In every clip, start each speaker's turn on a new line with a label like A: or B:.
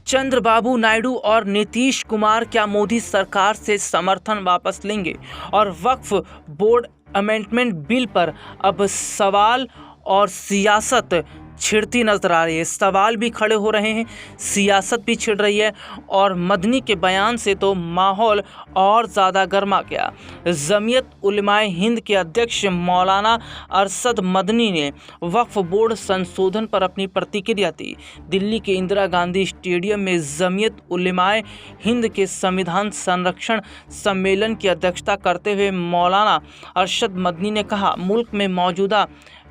A: चंद्रबाबू नायडू और नीतीश कुमार क्या मोदी सरकार से समर्थन वापस लेंगे? और वक्फ बोर्ड अमेंडमेंट बिल पर अब सवाल और सियासत छिड़ती नजर आ रही है। सवाल भी खड़े हो रहे हैं, सियासत भी छिड़ रही है और मदनी के बयान से तो माहौल और ज़्यादा गर्मा गया। जमीयत उलमाए हिंद के अध्यक्ष मौलाना अरशद मदनी ने वक्फ बोर्ड संशोधन पर अपनी प्रतिक्रिया दी। दिल्ली के इंदिरा गांधी स्टेडियम में जमीयत उलमाए हिंद के संविधान संरक्षण सम्मेलन की अध्यक्षता करते हुए मौलाना अरशद मदनी ने कहा, मुल्क में मौजूदा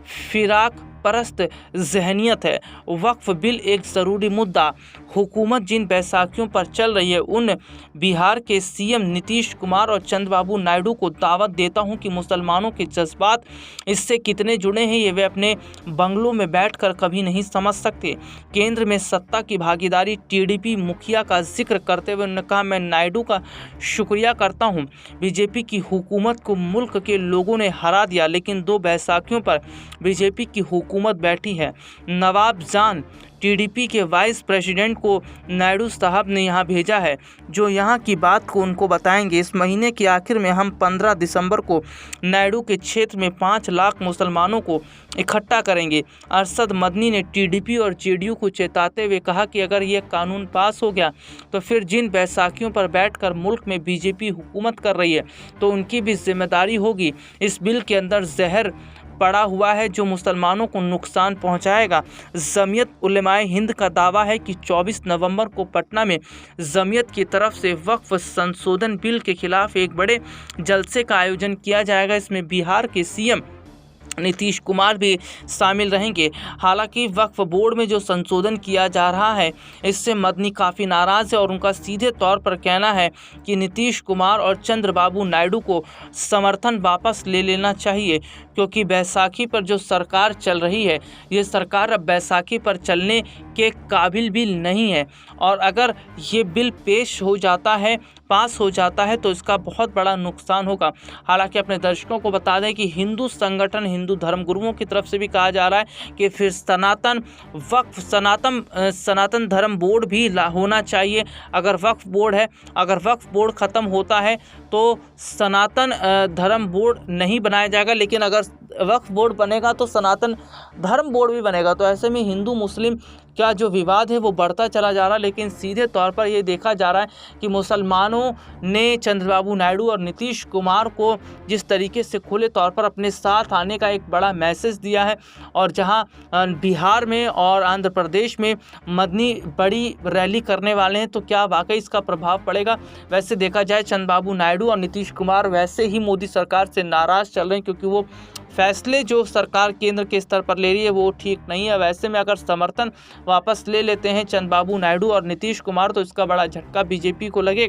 A: फिराक परस्त जहनियत है। वक्फ बिल एक ज़रूरी मुद्दा। हुकूमत जिन बैसाखियों पर चल रही है, उन बिहार के सीएम नीतीश कुमार और चंद्रबाबू नायडू को दावत देता हूं कि मुसलमानों के जज्बात इससे कितने जुड़े हैं, ये वे अपने बंगलों में बैठकर कभी नहीं समझ सकते। केंद्र में सत्ता की भागीदारी टीडीपी मुखिया का जिक्र करते हुए उन्होंने कहा, मैं नायडू का शुक्रिया करता हूँ। बीजेपी की हुकूमत को मुल्क के लोगों ने हरा दिया, लेकिन 2 बैसाखियों पर बीजेपी की हुकूमत बैठी है। नवाब जान टीडीपी के वाइस प्रेसिडेंट को नायडू साहब ने यहाँ भेजा है, जो यहाँ की बात को उनको बताएंगे। इस महीने के आखिर में हम 15 दिसंबर को नायडू के क्षेत्र में 5 लाख मुसलमानों को इकट्ठा करेंगे। अरशद मदनी ने टीडीपी और जेडीयू को चेताते हुए कहा कि अगर ये कानून पास हो गया तो फिर जिन बैसाखियों पर बैठकर मुल्क में बीजेपी हुकूमत कर रही है, तो उनकी भी जिम्मेदारी होगी। इस बिल के अंदर जहर पड़ा हुआ है जो मुसलमानों को नुकसान पहुंचाएगा। जमीयत उलमाए हिंद का दावा है कि 24 नवंबर को पटना में जमीयत की तरफ से वक्फ संशोधन बिल के खिलाफ एक बड़े जलसे का आयोजन किया जाएगा। इसमें बिहार के सीएम नीतीश कुमार भी शामिल रहेंगे। हालांकि वक्फ बोर्ड में जो संशोधन किया जा रहा है, इससे मदनी काफ़ी नाराज़ है और उनका सीधे तौर पर कहना है कि नीतीश कुमार और चंद्रबाबू नायडू को समर्थन वापस ले लेना चाहिए, क्योंकि बैसाखी पर जो सरकार चल रही है, ये सरकार अब बैसाखी पर चलने के काबिल भी नहीं है। और अगर ये बिल पेश हो जाता है, पास हो जाता है, तो इसका बहुत बड़ा नुकसान होगा। हालांकि अपने दर्शकों को बता दें कि हिंदू संगठन, हिंदू धर्मगुरुओं की तरफ से भी कहा जा रहा है कि फिर सनातन धर्म बोर्ड भी होना चाहिए। अगर वक्फ बोर्ड है, अगर वक्फ बोर्ड ख़त्म होता है तो सनातन धर्म बोर्ड नहीं बनाया जाएगा, लेकिन अगर वक्फ बोर्ड बनेगा तो सनातन धर्म बोर्ड भी बनेगा। तो ऐसे में हिंदू मुस्लिम का जो विवाद है वो बढ़ता चला जा रहा है। लेकिन सीधे तौर पर ये देखा जा रहा है कि मुसलमानों ने चंद्रबाबू नायडू और नीतीश कुमार को जिस तरीके से खुले तौर पर अपने साथ आने का एक बड़ा मैसेज दिया है, और जहां बिहार में और आंध्र प्रदेश में मदनी बड़ी रैली करने वाले हैं, तो क्या वाकई इसका प्रभाव पड़ेगा? वैसे देखा जाए, चंद्रबाबू नायडू और नीतीश कुमार वैसे ही मोदी सरकार से नाराज़ चल रहे हैं, क्योंकि वो फैसले जो सरकार केंद्र के स्तर पर ले रही है वो ठीक नहीं है। वैसे में अगर समर्थन वापस ले लेते हैं चंद्रबाबू नायडू और नीतीश कुमार, तो इसका बड़ा झटका बीजेपी को लगेगा।